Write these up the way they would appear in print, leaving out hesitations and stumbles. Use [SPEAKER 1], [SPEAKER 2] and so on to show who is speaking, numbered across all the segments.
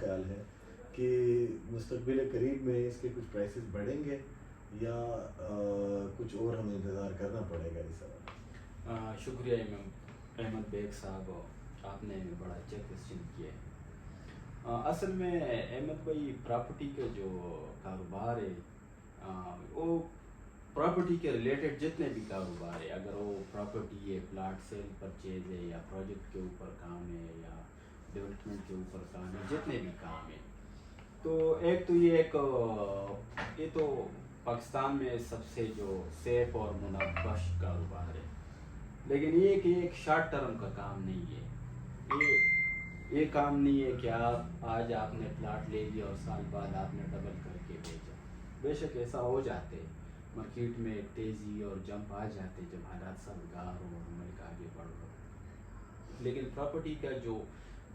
[SPEAKER 1] خیال ہے کہ مستقبل قریب میں اس کے کچھ پرائسز بڑھیں گے یا کچھ اور ہمیں انتظار کرنا پڑے گا اس سوال؟
[SPEAKER 2] شکریہ احمد بیگ صاحب، آپ نے بڑا اچھا کوشچن کیا ہے۔ اصل میں احمد بھائی پراپرٹی کا جو کاروبار ہے وہ پراپرٹی کے ریلیٹڈ جتنے بھی کاروبار ہے، اگر وہ پراپرٹی ہے، پلاٹ سیل پرچیز ہے، یا پروجیکٹ کے اوپر کام ہے، یا ڈیولپمنٹ کے اوپر کام ہے، جتنے بھی کام ہے، تو ایک تو یہ تو پاکستان میں سب سے جو سیف اور منابش کاروبار ہے، لیکن یہ کہ ایک شارٹ ٹرم کا کام نہیں ہے۔ یہ کام نہیں ہے کہ آپ نے پلاٹ لے لیا اور سال بعد آپ نے ڈبل کر کے بیچا۔ بے شک ایسا ہو جاتے، مارکیٹ میں ایک تیزی اور جمپ آ جاتے جب حالات سازگار ہو اور ملک آگے بڑھ رہا ہو، لیکن پراپرٹی کا جو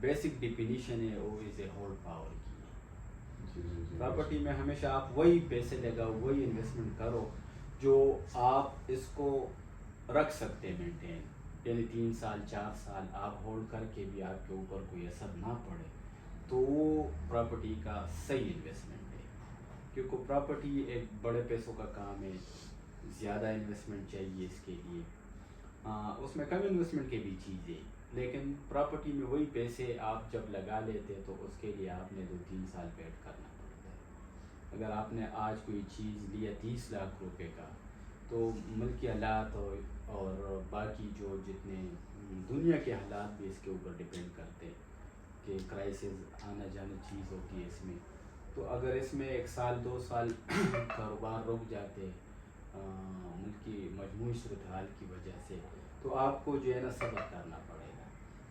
[SPEAKER 2] بیسک ڈیفینیشن ہے وہ از اے ہولڈ پاور کی ہے۔ پراپرٹی میں ہمیشہ آپ وہی پیسے لگاؤ، وہی انویسٹمنٹ کرو جو آپ اس کو رکھ سکتے مینٹین، یعنی 3 سال 4 سال آپ ہولڈ کر کے بھی آپ کے اوپر کوئی اثر نہ پڑے، تو وہ پراپرٹی کا صحیح انویسٹمنٹ ہے۔ کیونکہ پراپرٹی ایک بڑے پیسوں کا کام ہے، زیادہ انویسٹمنٹ چاہیے اس کے لیے، اس میں کم انویسٹمنٹ کی بھی چیزیں، لیکن پراپرٹی میں وہی پیسے آپ جب لگا لیتے تو اس کے لیے آپ نے 2-3 سال ویٹ کرنا پڑتا ہے۔ اگر آپ نے آج کوئی چیز لیا 30 لاکھ روپے کا، تو ملکی حالات اور باقی جو جتنے دنیا کے حالات بھی اس کے اوپر ڈپینڈ کرتے ہیں کہ کرائسس آنا جانا چیز ہوتی ہے اس میں، تو اگر اس میں 1 سال 2 سال کاروبار رک جاتے ملک کی مجموعی صورتحال کی وجہ سے، تو آپ کو جو ہے نا صبر کرنا پڑے گا۔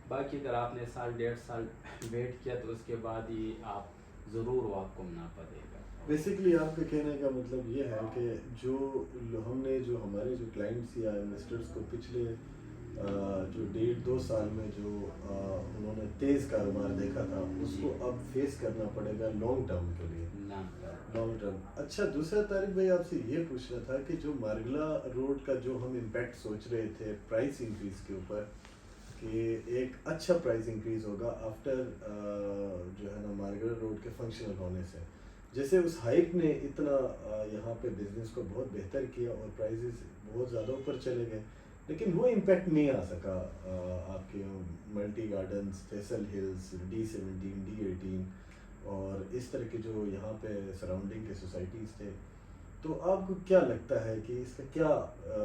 [SPEAKER 2] باقی اگر آپ نے 1.5 سال ویٹ کیا تو اس کے بعد ہی آپ ضرور وہ آپ کو منافع دے گا۔
[SPEAKER 1] بیسکلی آپ کے کہنے کا مطلب یہ ہے کہ جو ہمارے جو کلائنٹس یا انویسٹرز کو پچھلے جو 1.5-2 سال میں جو انہوں نے تیز کاروبار دیکھا تھا اس کو اب فیس کرنا پڑے گا لانگ ٹرم کے لیے، لانگ ٹرم۔ اچھا، دوسرا طارق بھائی آپ سے یہ پوچھنا تھا کہ جو مارگلا روڈ کا جو ہم امپیکٹ سوچ رہے تھے پرائس انکریز کے اوپر، کہ ایک اچھا پرائس انکریز ہوگا آفٹر جو ہے نا مارگلا روڈ کے فنکشنل ہونے سے، جیسے اس ہائپ نے اتنا یہاں پہ بزنس کو بہت بہتر کیا اور پرائزز بہت زیادہ اوپر چلے گئے، لیکن وہ امپیکٹ نہیں آ سکا آپ کے multi gardens, Faisal Hills, D17 D18 اور اس طرح کے جو یہاں پہ سراؤنڈنگ کے سوسائٹیز تھے۔ تو آپ کو کیا لگتا ہے کہ اس کا کیا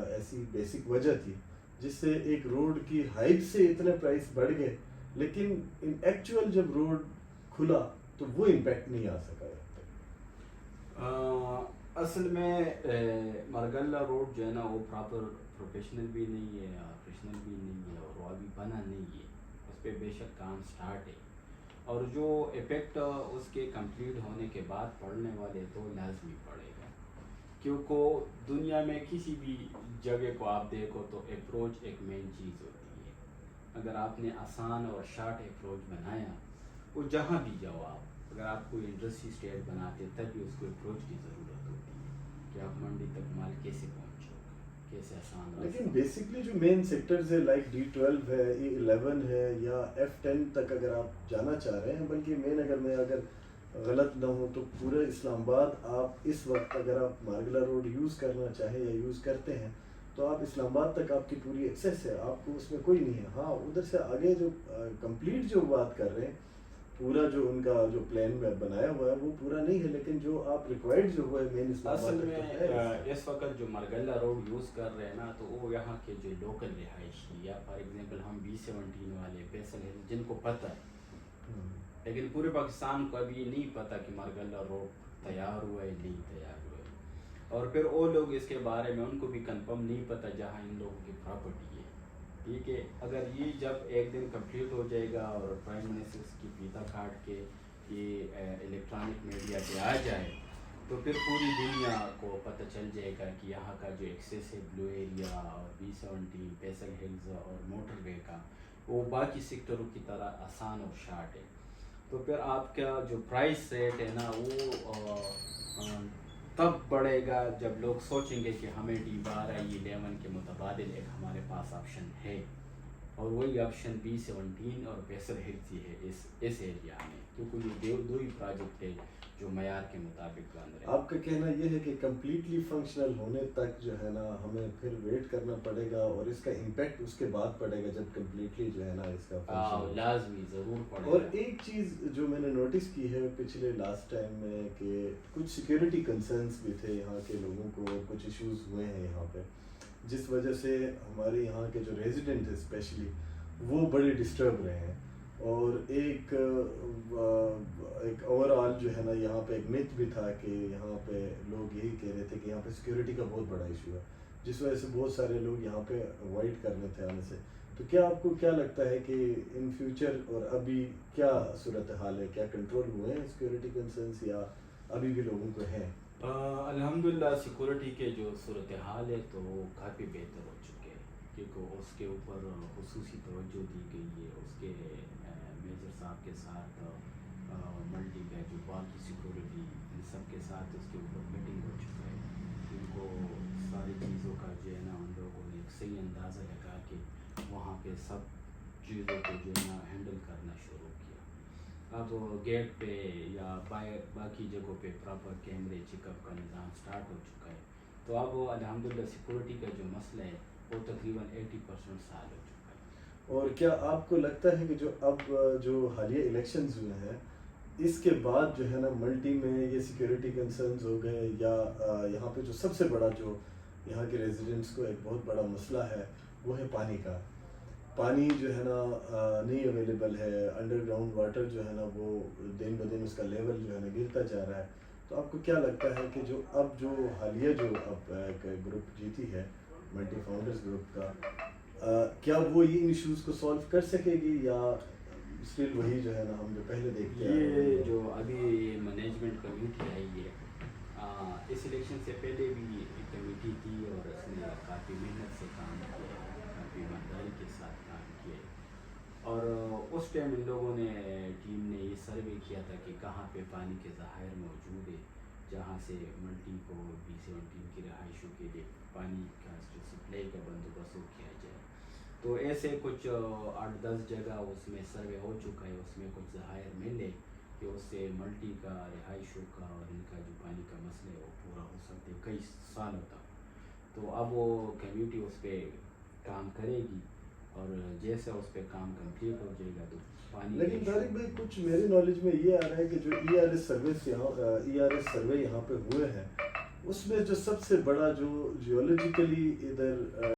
[SPEAKER 1] ایسی بیسک وجہ تھی جس سے ایک روڈ کی ہائپ سے اتنے پرائس بڑھ گئے لیکن ان ایکچوئل جب روڈ کھلا تو وہ امپیکٹ نہیں آ سکا؟
[SPEAKER 2] اصل میں مارگلا روڈ جو ہے نا وہ پراپر پروفیشنل بھی نہیں ہے، آپریشنل بھی نہیں ہے، اور وہ ابھی بنا نہیں ہے، اس پہ بے شک کام سٹارٹ ہے، اور جو افیکٹ اس کے کمپلیٹ ہونے کے بعد پڑنے والے تو لازمی پڑے گا، کیونکہ دنیا میں کسی بھی جگہ کو آپ دیکھو تو اپروچ ایک مین چیز ہوتی ہے۔ اگر آپ نے آسان اور شارٹ اپروچ بنایا، وہ جہاں بھی جاؤ آپ، اگر آپ کوئی انڈسٹری اسٹیٹ بناتے تب بھی اس کو اپروچ کی ضرورت ہوتی ہے کہ آپ منڈی تک مال کیسے پہنچو گے، کیسے آسان راستہ۔
[SPEAKER 1] لیکن بیسکلی جو مین سیکٹرز ہے لائک D12 ہے، E11 ہے یا F10 تک اگر آپ جانا چاہ رہے ہیں، بلکہ میں اگر غلط نہ ہوں تو پورے اسلام آباد آپ اس وقت اگر آپ مارگلا روڈ یوز کرنا چاہیں یا یوز کرتے ہیں تو آپ اسلام آباد تک آپ کی پوری ایکسیس ہے، آپ کو اس میں کوئی نہیں ہے۔ ہاں، ادھر سے آگے جو کمپلیٹ جو بات کر رہے ہیں، پورا جو ان کا جو پلان میں بنایا ہوا ہے وہ پورا نہیں ہے، لیکن جو آپ ریکوائرڈ جو ہوا ہے مین اسلام آباد
[SPEAKER 2] اصل
[SPEAKER 1] تک
[SPEAKER 2] میں
[SPEAKER 1] تو ہے۔
[SPEAKER 2] اس وقت جو مارگلا روڈ یوز کر رہے ہیں نا، تو وہ یہاں کے جو لوکل رہائشی، یا فار ایگزامپل ہم B17 والے فیصل ہلز جن کو پتہ ہے، لیکن پورے پاکستان کو ابھی نہیں پتہ کہ مارگلا روڈ تیار ہوا ہے نہیں تیار ہوا ہے، اور پھر وہ لوگ اس کے بارے میں ان کو بھی کنفرم نہیں پتہ جہاں ان لوگوں کی پراپرٹی ہے۔ ٹھیک ہے، اگر یہ جب ایک دن کمپلیٹ ہو جائے گا اور پرائم منسٹر کی فیتا کاٹ کے یہ الیکٹرانک میڈیا پہ آ جائے، تو پھر پوری دنیا کو پتہ چل جائے گا کہ یہاں کا جو ایکسیس ہے بلو ایریا اور B17 فیصل ہلز اور موٹر وے کا، وہ باقی سیکٹروں کی طرح آسان اور شارٹ ہے، تو پھر آپ کا جو پرائس ریٹ ہے نا وہ تب بڑھے گا جب لوگ سوچیں گے کہ ہمیں D12 11 کے متبادل ایک ہمارے پاس آپشن ہے۔ اور وہی آپشن B17 اور پیسر ہلز ہی ہے اس ایریا میں، کیونکہ یہ دو ہی پروجیکٹ ہے جو معیار کے مطابق بن رہے ہیں۔
[SPEAKER 1] آپ کا کہنا یہ ہے کہ کمپلیٹلی فنکشنل ہونے تک جو ہے نا ہمیں پھر ویٹ کرنا پڑے گا، اور اس کا امپیکٹ اس کے بعد پڑے گا جب کمپلیٹلی جو ہے نا اس کا فنکشن
[SPEAKER 2] لازمی ضرور پڑے
[SPEAKER 1] اور
[SPEAKER 2] گا۔
[SPEAKER 1] ایک چیز جو میں نے نوٹس کی ہے پچھلے لاسٹ ٹائم میں کہ کچھ سیکیورٹی کنسرنس بھی تھے، یہاں کے لوگوں کو کچھ ایشوز ہوئے ہیں یہاں پہ، جس وجہ سے ہمارے یہاں کے جو ریزیڈنٹ ہیں اسپیشلی وہ بڑے ڈسٹرب رہے ہیں، اور ایک اوور آل جو ہے نا یہاں پہ ایک مت بھی تھا کہ یہاں پہ لوگ یہی کہہ رہے تھے کہ یہاں پہ سیکیورٹی کا بہت بڑا ایشو ہے، جس وجہ سے بہت سارے لوگ یہاں پہ اوائڈ کرنے تھے آنے سے۔ تو کیا آپ کو کیا لگتا ہے کہ ان فیوچر اور ابھی کیا صورتحال ہے، کیا کنٹرول ہوئے ہیں سیکیورٹی کنسرنس یا ابھی بھی لوگوں کو ہیں؟
[SPEAKER 2] الحمدللہ سیکورٹی کے جو صورتحال ہے تو وہ کافی بہتر ہو چکے ہیں، کیونکہ اس کے اوپر خصوصی توجہ دی گئی ہے، اس کے میجر صاحب کے ساتھ ملٹی کا جو باقی سیکورٹی ان سب کے ساتھ اس کے اوپر میٹنگ ہو چکا ہے، ان کو ساری چیزوں کا جو ہے نا ان لوگوں نے ایک صحیح اندازہ لگا کے وہاں پہ سب چیزوں کو جو ہے نا ہینڈل کرنا شروع کیا۔ اب گیٹ پہ یا باقی جگہوں پہ پراپر کیمرے چیک اپ کا نظام سٹارٹ ہو چکا ہے، تو اب الحمدللہ سیکورٹی کا جو مسئلہ ہے وہ تقریباً 80% سال ہو چکا ہے۔
[SPEAKER 1] اور کیا آپ کو لگتا ہے کہ جو اب جو حالیہ الیکشنز ہوئے ہیں اس کے بعد جو ہے نا ملٹی میں یہ سیکیورٹی کنسرنز ہو گئے، یا یہاں پہ جو سب سے بڑا جو یہاں کے ریزیڈنٹس کو ایک بہت بڑا مسئلہ ہے وہ ہے پانی کا، پانی جو ہے نا نہیں اویلیبل ہے، انڈر گراؤنڈ واٹر جو ہے نا وہ دن بدن اس کا لیول جو ہے نا گرتا جا رہا ہے، تو آپ کو کیا لگتا ہے کہ جو اب جو حالیہ جو اب ایک گروپ جیتی ہے ملٹی فاؤنڈرز گروپ کا، کیا وہ ان ایشوز کو سالو کر سکے گی، یا اسٹل وہی جو ہے نا ہم جو پہلے دیکھتے ہیں؟
[SPEAKER 2] یہ جو ابھی مینجمنٹ کمیٹی آئی ہے، اس الیکشن سے پہلے بھی ایک کمیٹی تھی اور اس نے کافی محنت سے کام کیا ہے، کافی ایمانداری کے ساتھ کام کیا ہے، اور اس ٹائم ان لوگوں نے ٹیم نے یہ سروے کیا تھا کہ کہاں پہ پانی کے ذخائر موجود ہے جہاں سے ملٹی کو B17 کی رہائشوں کے لیے پانی کا جو سپلائی کا بندوبست کیا جائے، تو ایسے کچھ 8-10 جگہ اس میں سروے ہو چکا ہے، اس میں کچھ ذخائر ملے کہ اس سے ملٹی کا رہائشوں کا اور ان کا جو پانی کا مسئلہ ہے وہ پورا ہو سکتے کئی سالوں تک۔ تو اب وہ کمیٹی اس پہ کام کرے گی، اور جیسے اس پہ کام کمپلیٹ ہو جائے گا تو پانی کے
[SPEAKER 1] لیکن طارق بھائی کچھ میرے نالج میں یہ آ رہا ہے کہ جو ERS سروے یہاں پہ ہوئے ہیں اس میں جو سب سے بڑا جو جیولوجیکلی ادھر